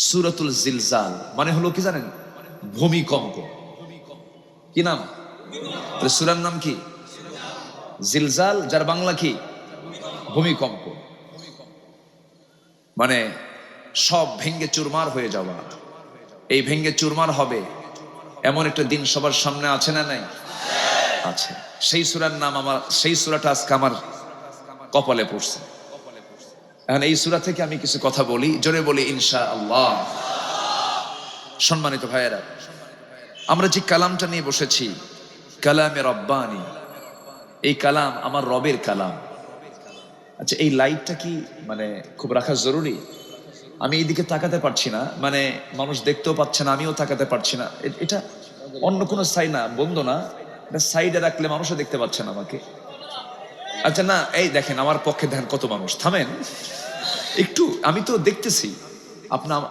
সূরাতুল জিলজাল মানে হলো কি জানেন? ভূমিকম্প। কি নাম? সূরার নাম কি? জিলজাল, যার বাংলা কি? ভূমিকম্প। মানে সব ভেঙ্গে চুরমার হয়ে যাওয়া। এই ভেঙ্গে চুরমার হবে এমন একটা দিন সবার সামনে আছে না নাই? আছে। সেই সূরার নাম আমার, সেই সূরাটা আজকে আমার কপালে পড়ছে। এখন এই সূরা থেকে আমি কিছু কথা বলি, জোরে বলি ইনশাআল্লাহ। সম্মানিত ভাইয়েরা, আমরা যে কালামটা নিয়ে বসেছি, কালামে রব্বানি, এই কালাম আমার রবের কালাম। আচ্ছা, এই লাইটটা কি মানে খুব রাখা জরুরি? আমি এইদিকে তাকাতে পারছি না, মানে মানুষ দেখতেও পাচ্ছে না, আমিও তাকাতে পারছি না। এটা অন্য কোনো সাইড না, বন্ধ না, এটা সাইডে রাখলে মানুষও দেখতে পাচ্ছে না আমাকে। আচ্ছা না, এই দেখেন আমার পক্ষে দেখেন কত মানুষ, থামেন একটু, আমি তো দেখতেছি আপনার